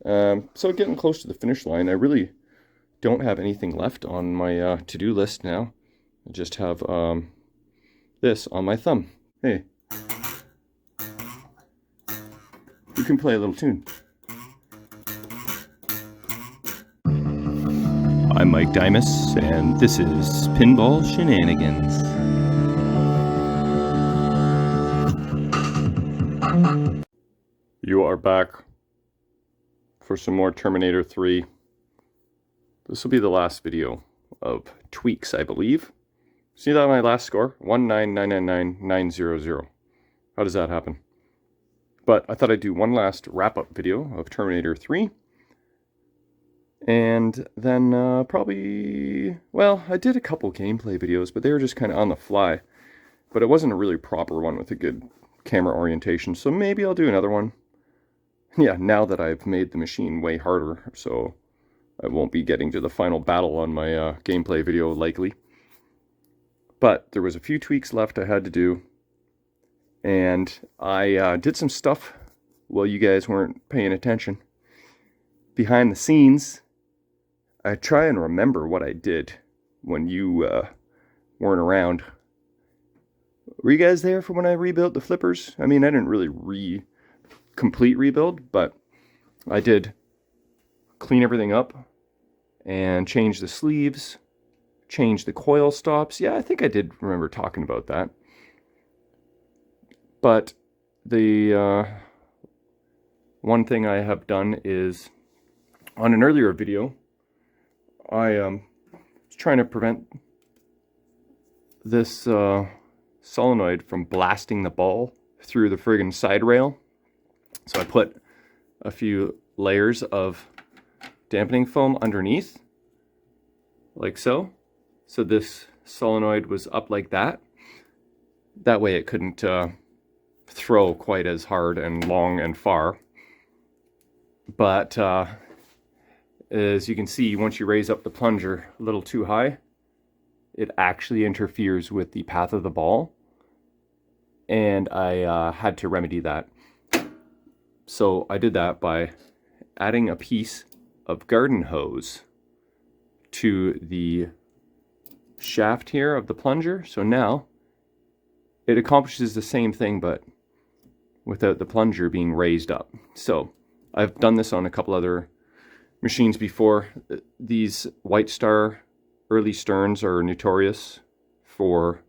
So getting close to the finish line. I really don't have anything left on my to-do list now. I just have this on my thumb. Hey, you can play a little tune. I'm Mike Dimas, and this is Pinball Shenanigans. You are back for some more Terminator 3. This will be the last video of tweaks, I believe. See that my last score? 19999,900. How does that happen? But I thought I'd do one last wrap-up video of Terminator 3. And then probably, well, I did a couple gameplay videos, but they were just kind of on the fly. But it wasn't a really proper one with a good camera orientation, so maybe I'll do another one. Yeah, now that I've made the machine way harder, so I won't be getting to the final battle on my gameplay video, likely. But there was a few tweaks left I had to do, and I did some stuff while you guys weren't paying attention. Behind the scenes, I try and remember what I did when you weren't around. Were you guys there for when I rebuilt the flippers? I mean, I didn't really complete rebuild, but I did clean everything up and change the sleeves, change the coil stops. Yeah, I think I did remember talking about that. But the one thing I have done is, on an earlier video, I was trying to prevent this solenoid from blasting the ball through the friggin' side rail. So I put a few layers of dampening foam underneath, like so. So this solenoid was up like that. That way it couldn't throw quite as hard and long and far. But as you can see, once you raise up the plunger a little too high, it actually interferes with the path of the ball. And I had to remedy that. So I did that by adding a piece of garden hose to the shaft here of the plunger. So now it accomplishes the same thing, but without the plunger being raised up. So I've done this on a couple other machines before. These White Star early Sterns are notorious for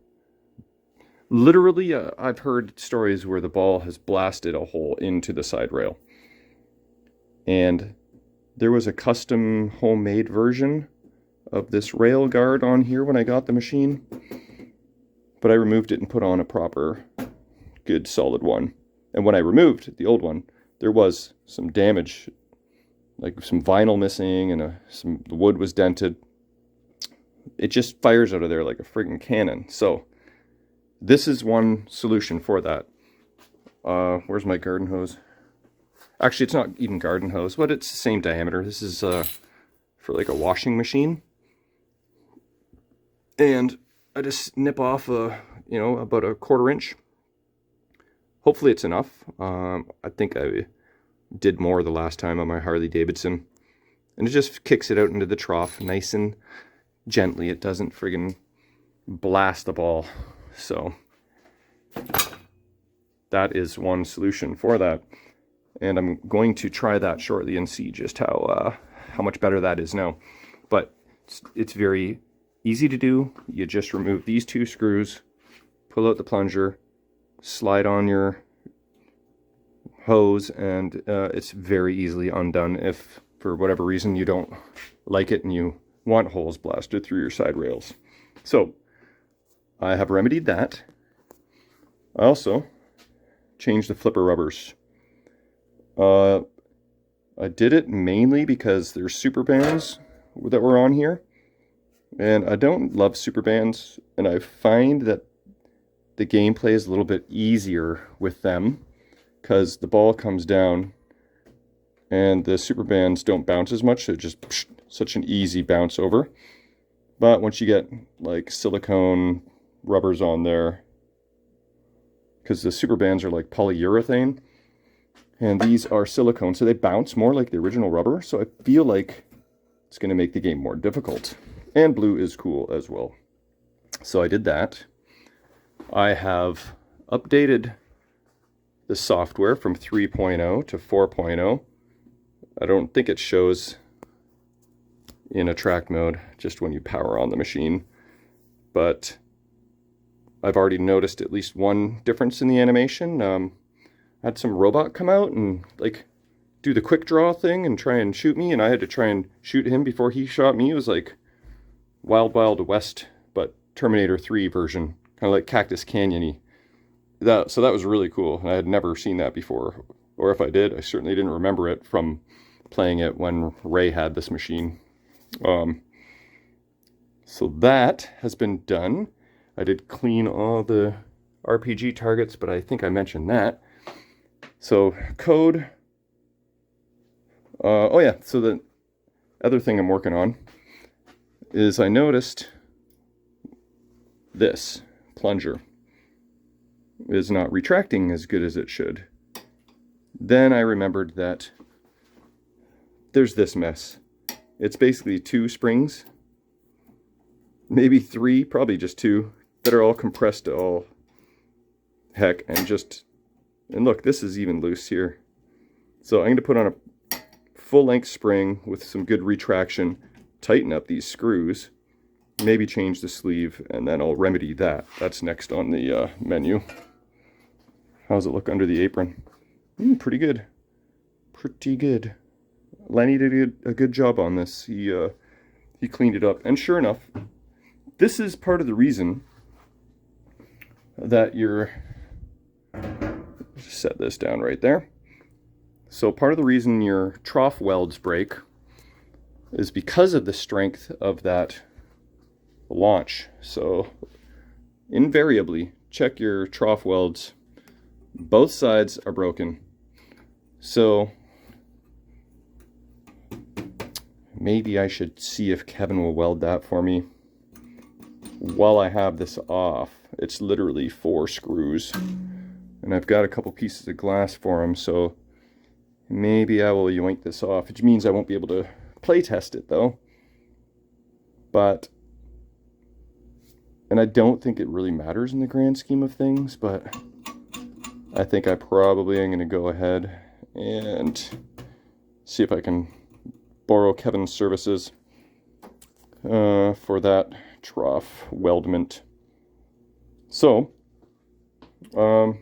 literally, I've heard stories where the ball has blasted a hole into the side rail. And there was a custom homemade version of this rail guard on here when I got the machine. But I removed it and put on a proper, good, solid one. And when I removed the old one, there was some damage, like some vinyl missing, and the wood was dented. It just fires out of there like a friggin' cannon. So this is one solution for that. Where's my garden hose? Actually, it's not even garden hose, but it's the same diameter. This is for like a washing machine. And I just nip off about a 1/4 inch. Hopefully it's enough. I think I did more the last time on my Harley Davidson. And it just kicks it out into the trough nice and gently. It doesn't friggin' blast the ball. So that is one solution for that. And I'm going to try that shortly and see just how much better that is now. But it's very easy to do. You just remove these 2 screws, pull out the plunger, slide on your hose, and it's very easily undone if for whatever reason you don't like it and you want holes blasted through your side rails. So I have remedied that. I also changed the flipper rubbers. I did it mainly because there's super bands that were on here, and I don't love super bands, and I find that the gameplay is a little bit easier with them because the ball comes down and the super bands don't bounce as much, so it's just such an easy bounce over. But once you get like silicone rubbers on there, because the super bands are like polyurethane, And these are silicone, so they bounce more like the original rubber, so I feel like it's going to make the game more difficult. And blue is cool as well. So I did that. I have updated the software from 3.0 to 4.0. I don't think it shows in attract mode, just when you power on the machine. But I've already noticed at least one difference in the animation. I had some robot come out and like do the quick draw thing and try and shoot me, and I had to try and shoot him before he shot me. It was like Wild Wild West, but Terminator 3 version, kind of like Cactus Canyon-y. So that was really cool. I had never seen that before, or if I did, I certainly didn't remember it from playing it when Ray had this machine. So that has been done. I did clean all the RPG targets, but I think I mentioned that. So code. Oh yeah, so the other thing I'm working on is I noticed this plunger is not retracting as good as it should. Then I remembered that there's this mess. It's basically 2 springs, maybe 3, probably just 2, that are all compressed to all heck, and look, this is even loose here. So I'm going to put on a full-length spring with some good retraction, tighten up these screws, maybe change the sleeve, and then I'll remedy that. That's next on the menu. How's it look under the apron? Pretty good. Pretty good. Lenny did a good job on this. He cleaned it up. And sure enough, this is part of the reason that set this down right there. So part of the reason your trough welds break is because of the strength of that launch. So invariably, check your trough welds. Both sides are broken. So maybe I should see if Kevin will weld that for me while I have this off. It's literally 4 screws, and I've got a couple pieces of glass for him, so maybe I will yoink this off, which means I won't be able to play test it though. And I don't think it really matters in the grand scheme of things, but I think I probably am going to go ahead and see if I can borrow Kevin's services for that trough weldment. So, let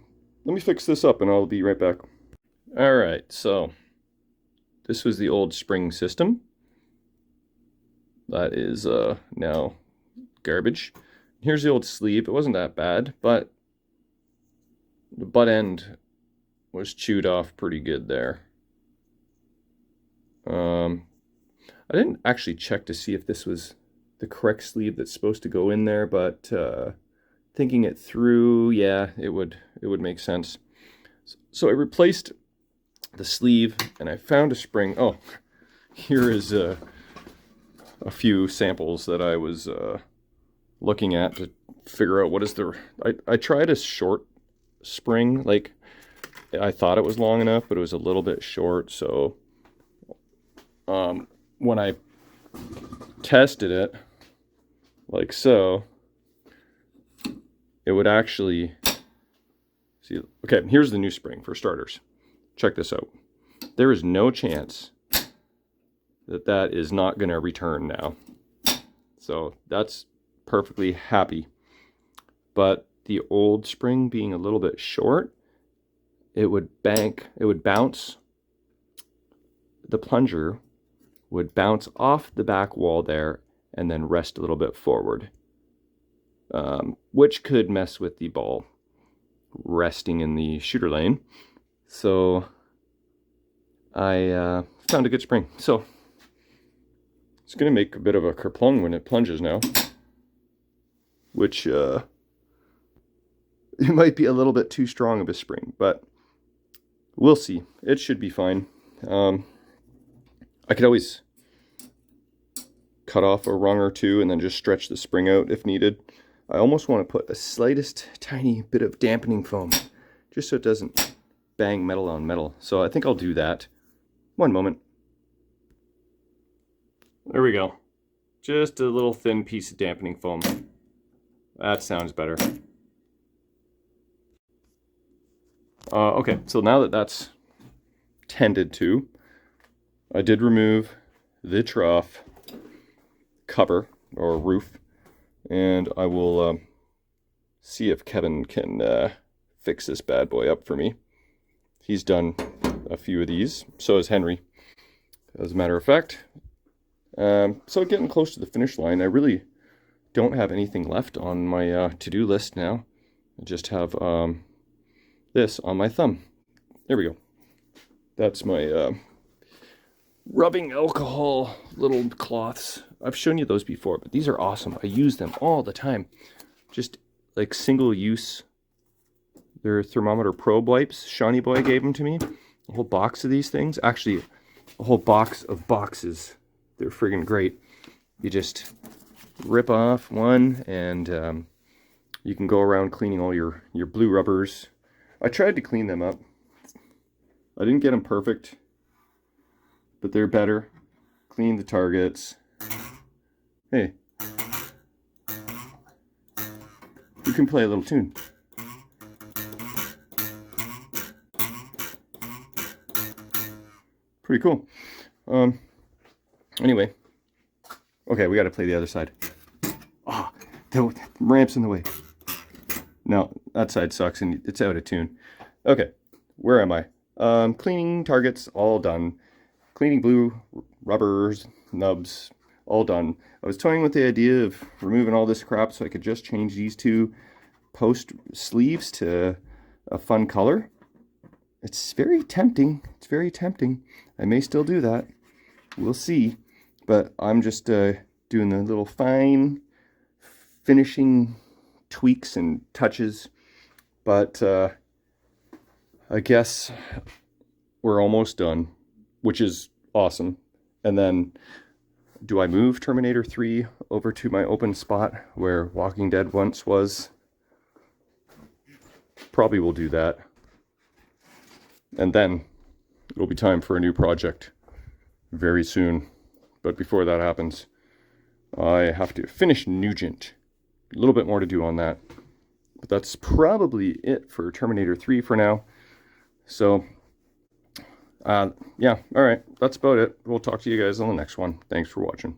me fix this up and I'll be right back. Alright, so this was the old spring system. That is now garbage. Here's the old sleeve. It wasn't that bad, but the butt end was chewed off pretty good there. I didn't actually check to see if this was the correct sleeve that's supposed to go in there, but thinking it through, yeah, it would make sense. So I replaced the sleeve and I found a spring. Oh, here is a few samples that I was looking at to figure out what is the... I tried a short spring, like I thought it was long enough, but it was a little bit short, so when I tested it, like so, it would actually... See, okay, here's the new spring for starters. Check this out. There is no chance that that is not going to return now. So that's perfectly happy. But the old spring being a little bit short, it would bounce. The plunger would bounce off the back wall there and then rest a little bit forward, which could mess with the ball resting in the shooter lane. So I found a good spring. So it's going to make a bit of a kerplung when it plunges now, which it might be a little bit too strong of a spring, but we'll see. It should be fine. I could always cut off a rung or two and then just stretch the spring out if needed. I almost want to put a slightest tiny bit of dampening foam just so it doesn't bang metal on metal. So I think I'll do that. One moment. There we go. Just a little thin piece of dampening foam. That sounds better. Okay, so now that that's tended to, I did remove the trough cover or roof, and I will see if Kevin can fix this bad boy up for me. He's done a few of these, so has Henry, as a matter of fact. So getting close to the finish line. I really don't have anything left on my to-do list now. I just have this on my thumb. There we go. That's my rubbing alcohol little cloths. I've shown you those before, but these are awesome. I use them all the time. Just like single use. They're thermometer probe wipes. Shawnee Boy gave them to me. A whole box of these things. Actually, a whole box of boxes. They're friggin' great. You just rip off one, and you can go around cleaning all your blue rubbers. I tried to clean them up. I didn't get them perfect, but they're better. Clean the targets. Hey, you can play a little tune. Pretty cool. Anyway, okay, we got to play the other side. Oh, the ramp's in the way. No, that side sucks and it's out of tune. Okay, where am I? Cleaning targets, all done. Cleaning blue rubbers, nubs, all done. I was toying with the idea of removing all this crap so I could just change these two post sleeves to a fun color. It's very tempting. It's very tempting. I may still do that. We'll see. But I'm just doing the little fine finishing tweaks and touches. But I guess we're almost done, which is awesome. And then, do I move Terminator 3 over to my open spot where Walking Dead once was? Probably will do that. And then it'll be time for a new project very soon. But before that happens, I have to finish Nugent. A little bit more to do on that. But that's probably it for Terminator 3 for now. So, yeah, all right. That's about it. We'll talk to you guys on the next one. Thanks for watching.